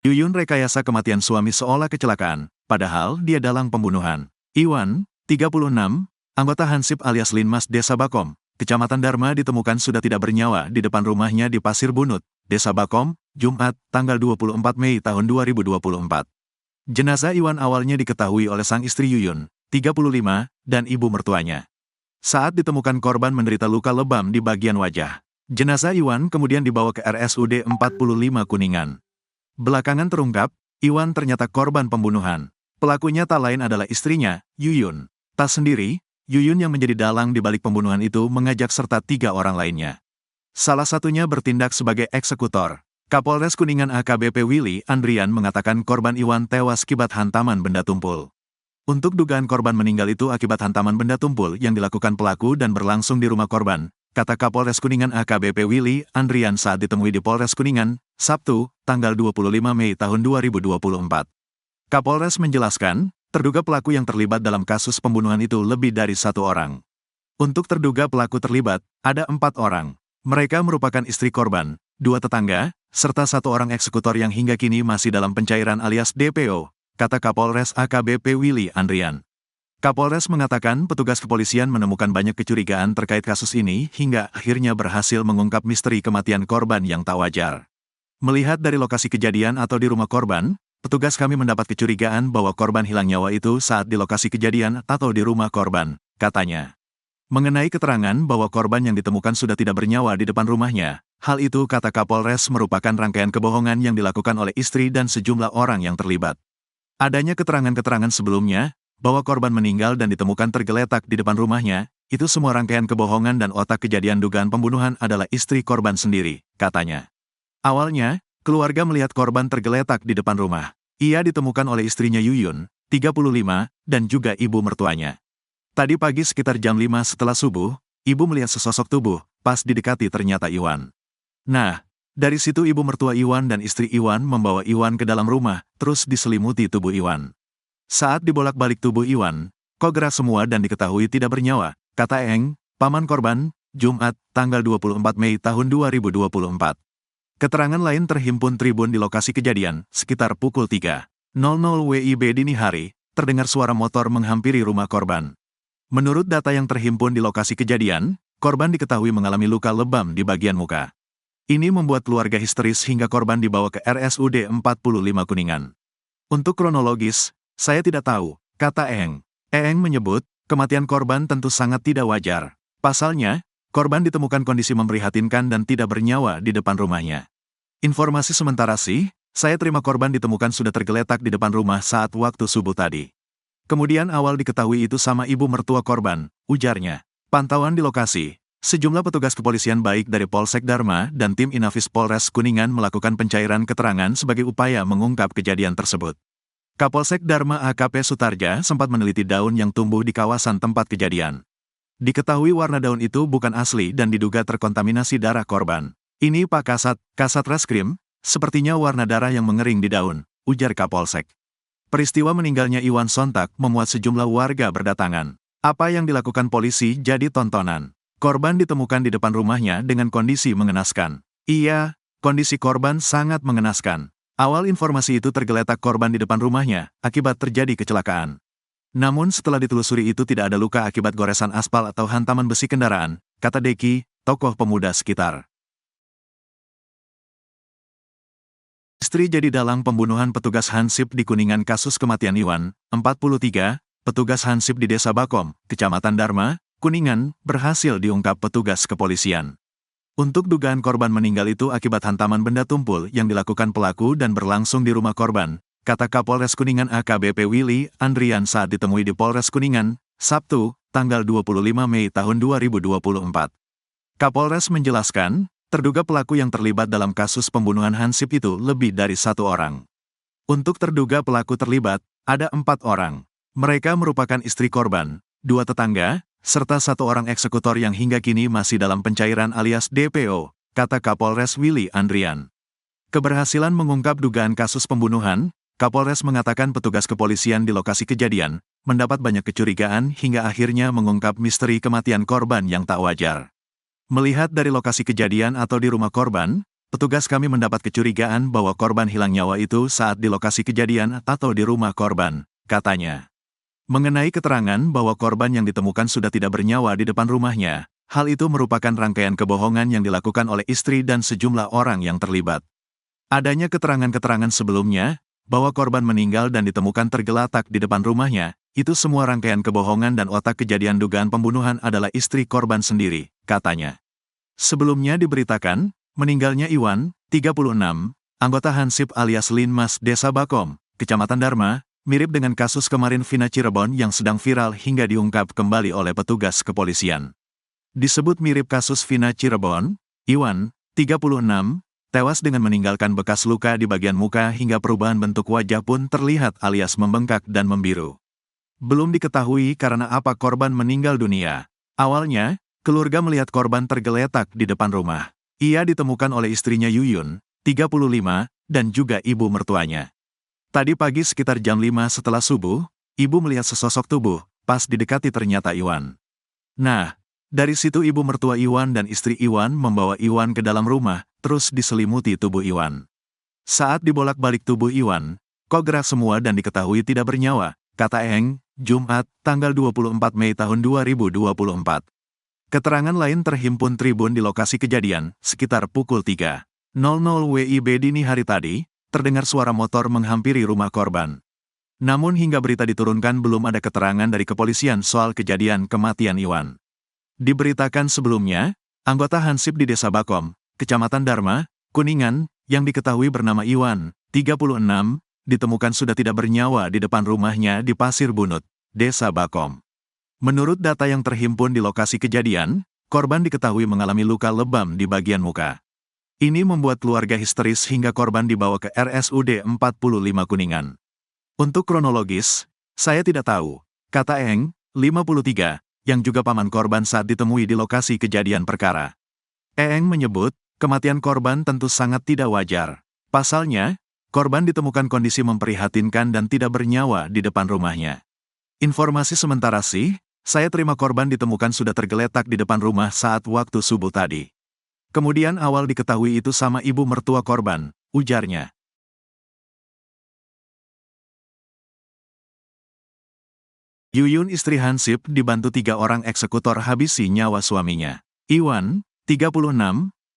Yuyun rekayasa kematian suami seolah kecelakaan, padahal dia dalang pembunuhan. Iwan, 36, anggota Hansip alias Linmas Desa Bakom, Kecamatan Dharma ditemukan sudah tidak bernyawa di depan rumahnya di Pasir Bunut, Desa Bakom, Jumat, tanggal 24 Mei tahun 2024. Jenazah Iwan awalnya diketahui oleh sang istri Yuyun, 35, dan ibu mertuanya. Saat ditemukan korban menderita luka lebam di bagian wajah. Jenazah Iwan kemudian dibawa ke RSUD 45 Kuningan. Belakangan terungkap, Iwan ternyata korban pembunuhan. Pelakunya tak lain adalah istrinya, Yuyun. Tak sendiri, Yuyun yang menjadi dalang di balik pembunuhan itu mengajak serta 3 orang lainnya. Salah satunya bertindak sebagai eksekutor. Kapolres Kuningan AKBP Willy Andrian mengatakan korban Iwan tewas akibat hantaman benda tumpul. Untuk dugaan korban meninggal itu akibat hantaman benda tumpul yang dilakukan pelaku dan berlangsung di rumah korban, kata Kapolres Kuningan AKBP Willy Andrian saat ditemui di Polres Kuningan, Sabtu, tanggal 25 Mei tahun 2024. Kapolres menjelaskan, terduga pelaku yang terlibat dalam kasus pembunuhan itu lebih dari 1 orang. Untuk terduga pelaku terlibat, ada 4 orang. Mereka merupakan istri korban, 2 tetangga, serta 1 orang eksekutor yang hingga kini masih dalam pencairan alias DPO, kata Kapolres AKBP Willy Andrian. Kapolres mengatakan petugas kepolisian menemukan banyak kecurigaan terkait kasus ini hingga akhirnya berhasil mengungkap misteri kematian korban yang tak wajar. Melihat dari lokasi kejadian atau di rumah korban, petugas kami mendapat kecurigaan bahwa korban hilang nyawa itu saat di lokasi kejadian atau di rumah korban, katanya. Mengenai keterangan bahwa korban yang ditemukan sudah tidak bernyawa di depan rumahnya, hal itu kata Kapolres merupakan rangkaian kebohongan yang dilakukan oleh istri dan sejumlah orang yang terlibat. Adanya keterangan-keterangan sebelumnya, bahwa korban meninggal dan ditemukan tergeletak di depan rumahnya, itu semua rangkaian kebohongan dan otak kejadian dugaan pembunuhan adalah istri korban sendiri, katanya. Awalnya, keluarga melihat korban tergeletak di depan rumah. Ia ditemukan oleh istrinya Yuyun, 35, dan juga ibu mertuanya. Tadi pagi sekitar jam 5 setelah subuh, ibu melihat sesosok tubuh, pas didekati ternyata Iwan. Nah, dari situ ibu mertua Iwan dan istri Iwan membawa Iwan ke dalam rumah, terus diselimuti tubuh Iwan. Saat dibolak-balik tubuh Iwan, kok gerak semua dan diketahui tidak bernyawa, kata Eng, paman korban, Jumat, tanggal 24 Mei tahun 2024. Keterangan lain terhimpun Tribun di lokasi kejadian, sekitar pukul 3.00 WIB dini hari, terdengar suara motor menghampiri rumah korban. Menurut data yang terhimpun di lokasi kejadian, korban diketahui mengalami luka lebam di bagian muka. Ini membuat keluarga histeris hingga korban dibawa ke RSUD 45 Kuningan. Untuk kronologis, saya tidak tahu, kata Eng. Eng menyebut, kematian korban tentu sangat tidak wajar. Pasalnya, korban ditemukan kondisi memprihatinkan dan tidak bernyawa di depan rumahnya. Informasi sementara sih, saya terima korban ditemukan sudah tergeletak di depan rumah saat waktu subuh tadi. Kemudian awal diketahui itu sama ibu mertua korban, ujarnya. Pantauan di lokasi, sejumlah petugas kepolisian baik dari Polsek Dharma dan tim Inafis Polres Kuningan melakukan pencairan keterangan sebagai upaya mengungkap kejadian tersebut. Kapolsek Dharma AKP Sutarja sempat meneliti daun yang tumbuh di kawasan tempat kejadian. Diketahui warna daun itu bukan asli dan diduga terkontaminasi darah korban. Ini Pak Kasat Reskrim, sepertinya warna darah yang mengering di daun, ujar Kapolsek. Peristiwa meninggalnya Iwan sontak memuat sejumlah warga berdatangan. Apa yang dilakukan polisi jadi tontonan. Korban ditemukan di depan rumahnya dengan kondisi mengenaskan. Iya, kondisi korban sangat mengenaskan. Awal informasi itu tergeletak korban di depan rumahnya, akibat terjadi kecelakaan. Namun setelah ditelusuri itu tidak ada luka akibat goresan aspal atau hantaman besi kendaraan, kata Deki, tokoh pemuda sekitar. Istri jadi dalang pembunuhan petugas Hansip di Kuningan kasus kematian Iwan, 43, petugas Hansip di Desa Bakom, Kecamatan Dharma, Kuningan, berhasil diungkap petugas kepolisian. Untuk dugaan korban meninggal itu akibat hantaman benda tumpul yang dilakukan pelaku dan berlangsung di rumah korban, kata Kapolres Kuningan AKBP Willy Andrian saat ditemui di Polres Kuningan, Sabtu, tanggal 25 Mei tahun 2024. Kapolres menjelaskan, terduga pelaku yang terlibat dalam kasus pembunuhan Hansip itu lebih dari 1 orang. Untuk terduga pelaku terlibat, ada 4 orang. Mereka merupakan istri korban, 2 tetangga, serta 1 orang eksekutor yang hingga kini masih dalam pencairan alias DPO, kata Kapolres Willy Andrian. Keberhasilan mengungkap dugaan kasus pembunuhan, Kapolres mengatakan petugas kepolisian di lokasi kejadian mendapat banyak kecurigaan hingga akhirnya mengungkap misteri kematian korban yang tak wajar. Melihat dari lokasi kejadian atau di rumah korban, petugas kami mendapat kecurigaan bahwa korban hilang nyawa itu saat di lokasi kejadian atau di rumah korban, katanya. Mengenai keterangan bahwa korban yang ditemukan sudah tidak bernyawa di depan rumahnya, hal itu merupakan rangkaian kebohongan yang dilakukan oleh istri dan sejumlah orang yang terlibat. Adanya keterangan-keterangan sebelumnya, bahwa korban meninggal dan ditemukan tergeletak di depan rumahnya, itu semua rangkaian kebohongan dan otak kejadian dugaan pembunuhan adalah istri korban sendiri, katanya. Sebelumnya diberitakan, meninggalnya Iwan, 36, anggota Hansip alias Linmas Desa Bakom, Kecamatan Dharma, mirip dengan kasus kemarin Vina Cirebon yang sedang viral hingga diungkap kembali oleh petugas kepolisian. Disebut mirip kasus Vina Cirebon, Iwan, 36, tewas dengan meninggalkan bekas luka di bagian muka hingga perubahan bentuk wajah pun terlihat alias membengkak dan membiru. Belum diketahui karena apa korban meninggal dunia. Awalnya, keluarga melihat korban tergeletak di depan rumah. Ia ditemukan oleh istrinya Yuyun, 35, dan juga ibu mertuanya. Tadi pagi sekitar jam 5 setelah subuh, ibu melihat sesosok tubuh, pas didekati ternyata Iwan. Nah, dari situ ibu mertua Iwan dan istri Iwan membawa Iwan ke dalam rumah, terus diselimuti tubuh Iwan. Saat dibolak-balik tubuh Iwan, kok gerak semua dan diketahui tidak bernyawa, kata Eng, Jumat, tanggal 24 Mei tahun 2024. Keterangan lain terhimpun Tribun di lokasi kejadian, sekitar pukul 3.00 WIB dini hari tadi, terdengar suara motor menghampiri rumah korban. Namun hingga berita diturunkan belum ada keterangan dari kepolisian soal kejadian kematian Iwan. Diberitakan sebelumnya, anggota Hansip di Desa Bakom, Kecamatan Dharma, Kuningan, yang diketahui bernama Iwan, 36, ditemukan sudah tidak bernyawa di depan rumahnya di Pasir Bunut, Desa Bakom. Menurut data yang terhimpun di lokasi kejadian, korban diketahui mengalami luka lebam di bagian muka. Ini membuat keluarga histeris hingga korban dibawa ke RSUD 45 Kuningan. Untuk kronologis, saya tidak tahu, kata Eng, 53, yang juga paman korban saat ditemui di lokasi kejadian perkara. Eng menyebut, kematian korban tentu sangat tidak wajar. Pasalnya, korban ditemukan kondisi memprihatinkan dan tidak bernyawa di depan rumahnya. Informasi sementara sih, saya terima korban ditemukan sudah tergeletak di depan rumah saat waktu subuh tadi. Kemudian awal diketahui itu sama ibu mertua korban, ujarnya. Yuyun istri Hansip dibantu 3 orang eksekutor habisi nyawa suaminya. Iwan, 36,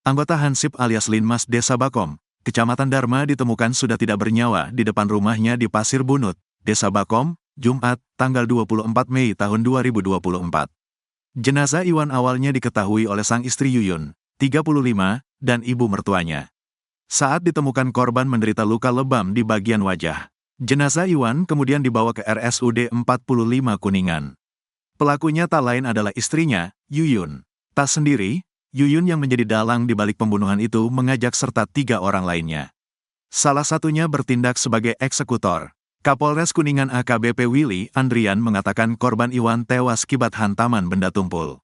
anggota Hansip alias Linmas Desa Bakom, Kecamatan Dharma ditemukan sudah tidak bernyawa di depan rumahnya di Pasir Bunut, Desa Bakom, Jumat, tanggal 24 Mei tahun 2024. Jenazah Iwan awalnya diketahui oleh sang istri Yuyun, 35, dan ibu mertuanya. Saat ditemukan korban menderita luka lebam di bagian wajah. Jenazah Iwan kemudian dibawa ke RSUD 45 Kuningan. Pelakunya tak lain adalah istrinya, Yuyun. Tak sendiri, Yuyun yang menjadi dalang di balik pembunuhan itu mengajak serta 3 orang lainnya. Salah satunya bertindak sebagai eksekutor. Kapolres Kuningan AKBP Willy Andrian mengatakan korban Iwan tewas akibat hantaman benda tumpul.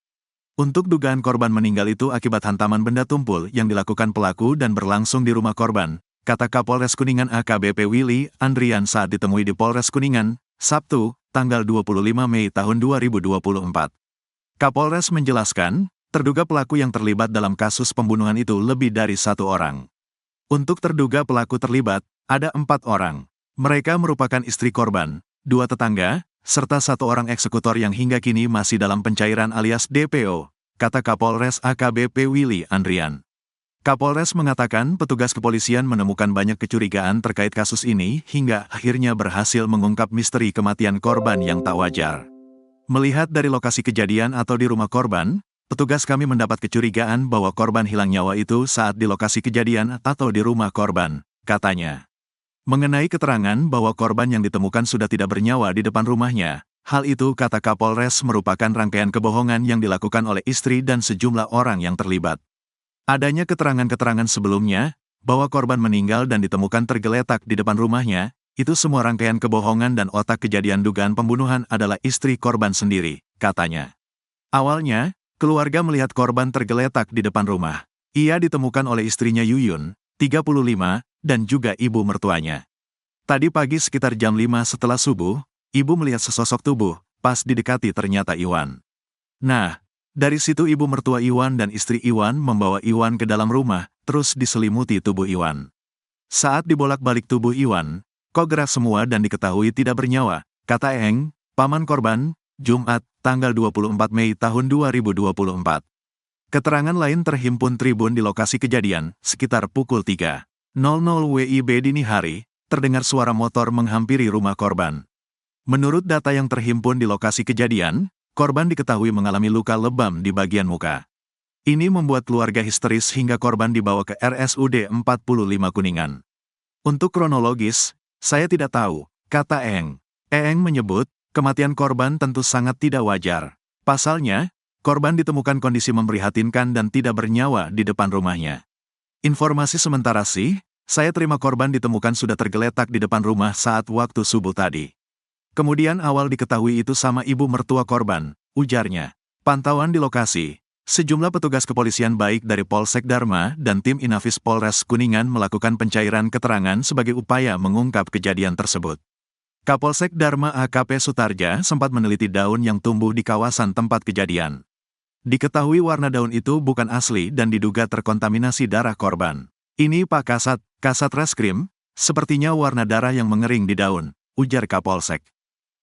Untuk dugaan korban meninggal itu akibat hantaman benda tumpul yang dilakukan pelaku dan berlangsung di rumah korban, kata Kapolres Kuningan AKBP Willy Andrian saat ditemui di Polres Kuningan, Sabtu, tanggal 25 Mei tahun 2024. Kapolres menjelaskan, terduga pelaku yang terlibat dalam kasus pembunuhan itu lebih dari 1 orang. Untuk terduga pelaku terlibat, ada 4 orang. Mereka merupakan istri korban, 2 tetangga, serta 1 orang eksekutor yang hingga kini masih dalam pencairan alias DPO, kata Kapolres AKBP Willy Andrian. Kapolres mengatakan petugas kepolisian menemukan banyak kecurigaan terkait kasus ini hingga akhirnya berhasil mengungkap misteri kematian korban yang tak wajar. Melihat dari lokasi kejadian atau di rumah korban, petugas kami mendapat kecurigaan bahwa korban hilang nyawa itu saat di lokasi kejadian atau di rumah korban, katanya. Mengenai keterangan bahwa korban yang ditemukan sudah tidak bernyawa di depan rumahnya, hal itu kata Kapolres merupakan rangkaian kebohongan yang dilakukan oleh istri dan sejumlah orang yang terlibat. Adanya keterangan-keterangan sebelumnya, bahwa korban meninggal dan ditemukan tergeletak di depan rumahnya, itu semua rangkaian kebohongan dan otak kejadian dugaan pembunuhan adalah istri korban sendiri, katanya. Awalnya, keluarga melihat korban tergeletak di depan rumah. Ia ditemukan oleh istrinya Yuyun, 35, dan juga ibu mertuanya. Tadi pagi sekitar jam 5 setelah subuh, ibu melihat sesosok tubuh, pas didekati ternyata Iwan. Nah, Dari situ ibu mertua Iwan dan istri Iwan membawa Iwan ke dalam rumah, terus diselimuti tubuh Iwan. Saat dibolak-balik tubuh Iwan, kok gerak semua dan diketahui tidak bernyawa, kata Eng, paman korban, Jumat, tanggal 24 Mei tahun 2024. Keterangan lain terhimpun Tribun di lokasi kejadian, sekitar pukul 3.00 WIB dini hari, terdengar suara motor menghampiri rumah korban. Menurut data yang terhimpun di lokasi kejadian, korban diketahui mengalami luka lebam di bagian muka. Ini membuat keluarga histeris hingga korban dibawa ke RSUD 45 Kuningan. Untuk kronologis, saya tidak tahu, kata Eng. Eng menyebut, kematian korban tentu sangat tidak wajar. Pasalnya, korban ditemukan kondisi memprihatinkan dan tidak bernyawa di depan rumahnya. Informasi sementara sih, saya terima korban ditemukan sudah tergeletak di depan rumah saat waktu subuh tadi. Kemudian awal diketahui itu sama ibu mertua korban, ujarnya. Pantauan di lokasi, sejumlah petugas kepolisian baik dari Polsek Dharma dan tim Inafis Polres Kuningan melakukan pencairan keterangan sebagai upaya mengungkap kejadian tersebut. Kapolsek Dharma AKP Sutarja sempat meneliti daun yang tumbuh di kawasan tempat kejadian. Diketahui warna daun itu bukan asli dan diduga terkontaminasi darah korban. Ini Pak Kasat Reskrim, sepertinya warna darah yang mengering di daun, ujar Kapolsek.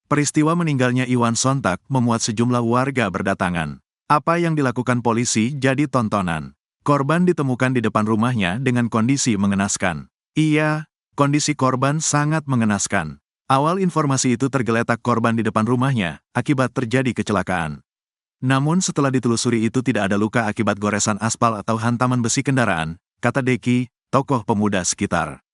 Peristiwa meninggalnya Iwan sontak memuat sejumlah warga berdatangan. Apa yang dilakukan polisi jadi tontonan. Korban ditemukan di depan rumahnya dengan kondisi mengenaskan. Iya, kondisi korban sangat mengenaskan. Awal informasi itu tergeletak korban di depan rumahnya, akibat terjadi kecelakaan. Namun setelah ditelusuri itu tidak ada luka akibat goresan aspal atau hantaman besi kendaraan, kata Deki, tokoh pemuda sekitar.